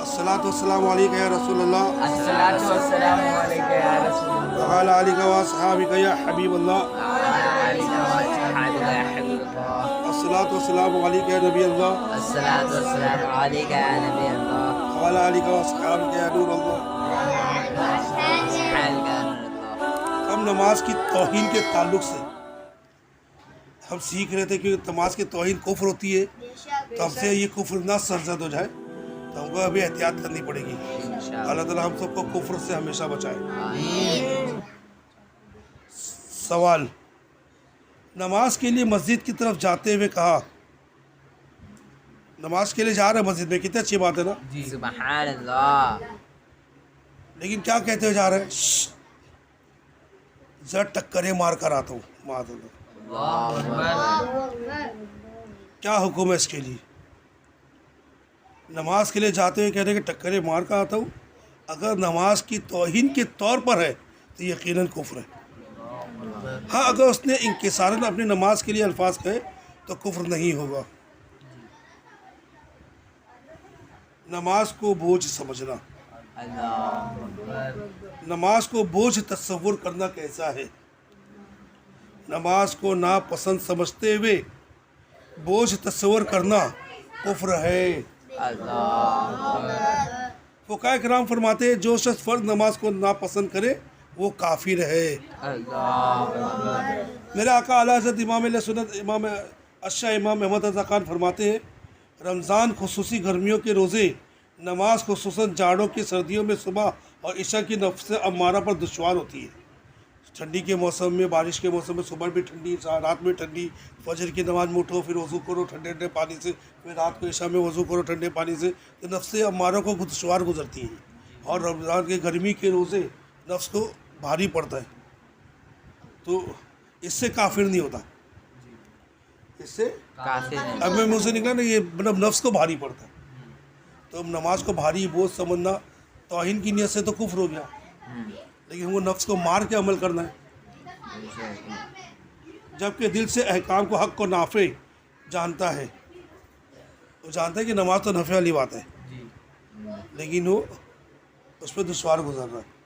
الصلاۃ والسلام علیک یا رسول اللہ الصلاۃ والسلام علیک یا رسول اللہ وعلی آلک و اصحابک یا حبیب اللہ وعلی آلک واصحابک یا حبیب اللہ الصلاۃ والسلام علیک یا نبی اللہ الصلاۃ والسلام علیک یا نبی اللہ وعلی آلک و اصحابک یا نور اللہ۔ اصحابک یا نور اللہ۔ ہم نماز کی توہین کے تعلق سے ہم سیکھ رہے تھے کہ نماز کی توہین کفر ہوتی ہے، تو ہم سے یہ کفر نہ سرزد ہو جائے تو ہم کو ابھی احتیاط کرنی پڑے گی۔ اللہ تعالیٰ ہم سب کو کفر سے ہمیشہ بچائے۔ آمین۔ سوال، نماز کے لیے مسجد کی طرف جاتے ہوئے کہا، نماز کے لیے جا رہے ہیں مسجد میں، کتنی اچھی بات ہے نا، سبحان اللہ۔ لیکن کیا کہتے ہوئے جا رہے ہیں؟ ذرا ٹکریں مار کر آتا ہوں۔ معاذ اللہ۔ اللہ اکبر۔ کیا حکم ہے اس کے لیے؟ نماز کے لیے جاتے ہوئے کہہ رہے ہیں کہ ٹکریں مار کر آتا ہوں، اگر نماز کی توہین کے طور پر ہے تو یقیناً کفر ہے۔ ہاں، اگر اس نے انکساراً اپنی نماز کے لیے الفاظ کہے تو کفر نہیں ہوگا۔ نماز کو بوجھ سمجھنا، اللہ اکبر۔ نماز کو بوجھ تصور کرنا کیسا ہے؟ نماز کو ناپسند سمجھتے ہوئے بوجھ تصور کرنا کفر ہے۔ اللہ اکبر۔ فقہاء کرام فرماتے ہیں جو شخص فرض نماز کو ناپسند کرے وہ کافر ہے۔ اللہ اکبر۔ میرے آقا اعلیٰ حضرت امام علیہ سنت امام اشہ امام احمد رضا خان فرماتے ہیں، رمضان خصوصی گرمیوں کے روزے نماز خصوصاً جاڑوں کی سردیوں میں صبح اور عشاء کی نفس امارہ پر دشوار ہوتی ہے۔ ٹھنڈی کے موسم میں، بارش کے موسم میں صبح بھی ٹھنڈی، رات میں ٹھنڈی، فجر کی نماز میں اٹھو پھر وضو کرو ٹھنڈے ٹھنڈے پانی سے، پھر رات کو عشاء میں وضو کرو ٹھنڈے پانی سے، تو نفس امارہ کو دشوار گزرتی ہیں۔ اور رمضان کے گرمی کے روزے نفس کو بھاری پڑتا ہے، تو اس سے کافر نہیں ہوتا، اس سے کافر ہے۔ اب میں منہ سے نکلا نا، یہ مطلب نفس کو بھاری پڑتا ہے، تو نماز کو بھاری بوجھ سمجھنا توہین کی نیت سے تو کفر ہو گیا، لیکن وہ نفس کو مار کے عمل کرنا ہے، جبکہ دل سے احکام کو حق کو نافع جانتا ہے، وہ جانتا ہے کہ نماز تو نفع والی بات ہے، لیکن وہ اس پہ دشوار گزر رہا ہے۔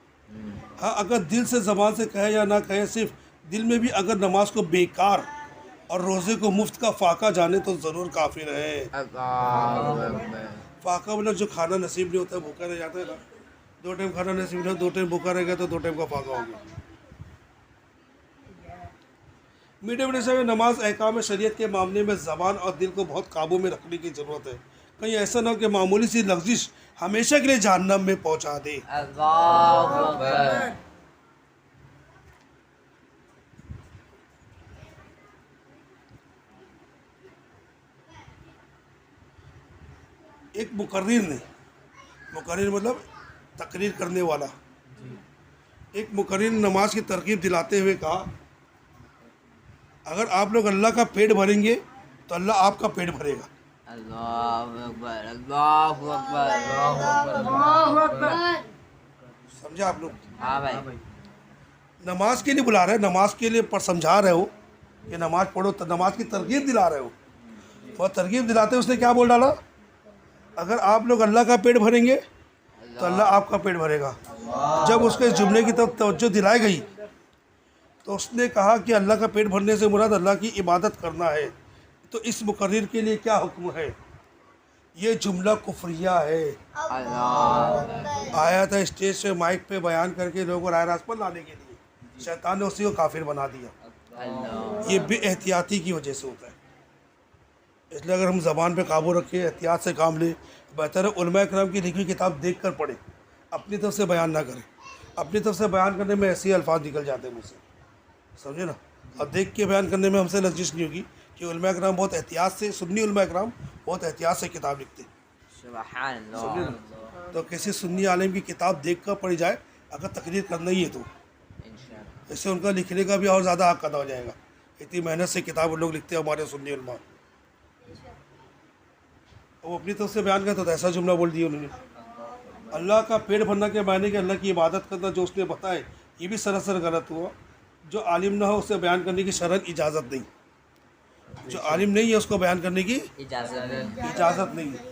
ہاں، اگر دل سے زبان سے کہے یا نہ کہے، صرف دل میں بھی اگر نماز کو بیکار اور روزے کو مفت کا فاقہ جانے تو ضرور کافر ہے۔ اللہ اکبر۔ فاقہ مطلب جو کھانا نصیب نہیں ہوتا ہے، بھوکا رہ جاتا ہے نا، 2 ٹائم کھانا نصیب نہیں ہوتا، 2 ٹائم بھوکا رہ گیا تو 2 ٹائم کا فاقہ ہو گیا۔ میٹھے میٹھے صاحب، نماز احکام شریعت کے معاملے میں زبان اور دل کو بہت قابو میں رکھنے کی ضرورت ہے، کہیں ایسا نہ ہو کہ معمولی سی لغزش ہمیشہ کے لیے جہنم میں پہنچا دے۔ اللہ اکبر۔ ایک مقرر نے، مقرر مطلب تقریر کرنے والا، ایک مقرر نے نماز کی ترغیب دلاتے ہوئے کہا، اگر آپ لوگ اللہ کا پیٹ بھریں گے تو اللہ آپ کا پیٹ بھرے گا۔ اللہ اکبر۔ اللہ اکبر۔ اللہ اکبر۔ سمجھا آپ لوگ؟ ہاں بھائی۔ نماز کے لیے بلا رہے ہیں، نماز کے لیے پر سمجھا رہے ہو کہ نماز پڑھو، نماز کی ترغیب دلا رہے ہو، اور ترغیب دلاتے اس نے کیا بول ڈالا؟ اگر آپ لوگ اللہ کا پیٹ بھریں گے تو اللہ آپ کا پیٹ بھرے گا۔ جب اس کے اس جملے کی طرف توجہ دلائی گئی تو اس نے کہا کہ اللہ کا پیٹ بھرنے سے مراد اللہ کی عبادت کرنا ہے، تو اس مقرر کے لیے کیا حکم ہے؟ یہ جملہ کفریہ ہے۔ اللہ آیا تھا اسٹیج سے مائک پہ بیان کر کے لوگوں کو راہ راست پر لانے کے لیے، شیطان نے اسی کو کافر بنا دیا۔ اللہ۔ یہ بے احتیاطی کی وجہ سے ہوتا ہے، اس لیے اگر ہم زبان پہ قابو رکھیں، احتیاط سے کام لیں، بہتر ہے علماء کرام کی لکھی ہوئی کتاب دیکھ کر پڑھیں، اپنی طرف سے بیان نہ کریں۔ اپنی طرف سے بیان کرنے میں ایسے ہی الفاظ نکل جاتے ہیں مجھ سے، سمجھے نا، اور دیکھ کے بیان کرنے میں ہم سے لغزش نہیں ہوگی، کہ علماء کرام بہت احتیاط سے، سنی علماء کرام بہت احتیاط سے کتاب لکھتے ہیں، سبحان سمجھے اللہ۔ نا۔ تو کسی سنی عالم کی کتاب دیکھ کر پڑھی جائے اگر تقریر کرنا ہی ہے تو، انشاءاللہ۔ اس سے ان کا لکھنے کا بھی اور زیادہ حق ادا ہو جائے گا۔ اتنی محنت سے کتاب وہ لوگ لکھتے ہیں ہمارے سنی علماء، وہ اپنی طرف سے بیان کرتا تو ایسا جملہ بول دیا انہوں نے۔ اللہ کا پیٹ بھرنا کے معنی کہ اللہ کی عبادت کرنا جو اس نے بتائے، یہ بھی سراسر غلط ہوا۔ جو عالم نہ ہو اسے بیان کرنے کی شرعاً اجازت نہیں، جو عالم نہیں ہے اس کو بیان کرنے کی اجازت ہے۔ اجازت نہیں ہے۔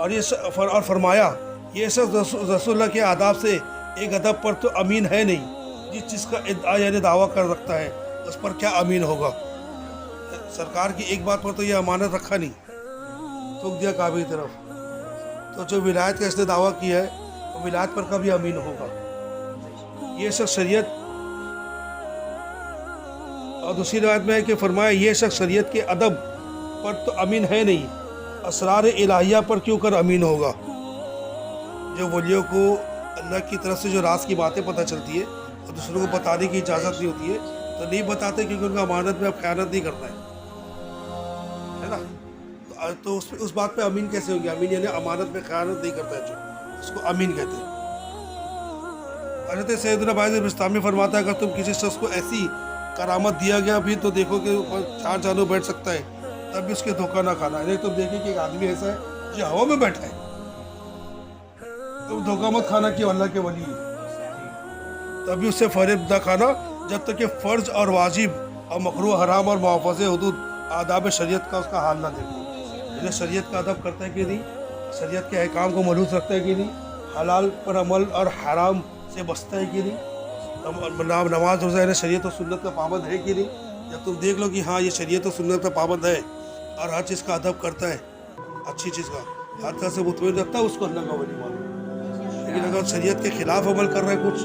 اور فرمایا یہ شخص رسول اللہ کے آداب سے ایک ادب پر تو امین ہے نہیں، جس چیز کا ادعا یعنی دعویٰ کر رکھتا ہے اس پر کیا امین ہوگا۔ سرکار کی ایک بات پر تو یہ امانت رکھا نہیں، تھوک دیا کعبے کی طرف، تو جو ولایت کا اس نے دعویٰ کیا ہے وہ ولایت پر کبھی امین ہوگا۔ یہ شخص شریعت، اور دوسری روایت میں ہے کہ فرمایا یہ شخص شریعت کے ادب پر تو امین ہے نہیں، اسرار الہیہ پر کیوں کر امین ہوگا۔ جو ولیوں کو اللہ کی طرف سے جو راز کی باتیں پتہ چلتی ہے اور دوسروں کو بتانے کی اجازت نہیں ہوتی ہے تو نہیں بتاتے، کیونکہ ان کا امانت میں اب خیانت نہیں کرتا ہے نا، تو اس بات پہ امین کیسے ہوں گے؟ امین یعنی امانت میں خیانت نہیں کرتا ہے، جو اس کو امین کہتے ہیں۔ حضرت سیدنا باعث بستامی فرماتا ہے اگر تم کسی شخص کو ایسی کرامت دیا گیا بھی تو دیکھو کہ اوپر 4 جانوں بیٹھ سکتا ہے، تب بھی اس کے دھوکہ نہ کھانا۔ یعنی تم دیکھیں کہ ایک آدمی ایسا ہے جو ہوا میں بیٹھا ہے، تم دھوکہ مت کھانا کہ اللہ کے ولی ہے، تبھی اس سے فریب نہ کھانا جب تک کہ فرض اور واجب اور مکروہ حرام اور محافظ حدود آداب شریعت کا اس کا حال نہ دیکھو۔ یعنی شریعت کا ادب کرتا ہے کہ نہیں، شریعت کے احکام کو ملحوظ رکھتا ہے کہ نہیں، حلال پر عمل اور حرام سے بچتا ہے کہ نہیں، نماز روزہ یعنی شریعت و سنت کا پابند ہے کہ نہیں۔ جب تم دیکھ لو کہ ہاں یہ شریعت و سنت کا پابند ہے اور ہر چیز کا ادب کرتا ہے، اچھی چیز کا ہر طرح سے مطمئن رکھتا ہے، اس کو اللہ کا ولی مانو۔ لیکن اگر شریعت کے خلاف عمل کر رہا ہے کچھ،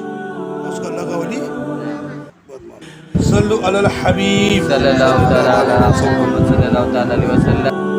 اس کو اللہ کا ولی مت مانو۔ صلو علی الحبیب صلی اللہ تعالی علیہ وسلم۔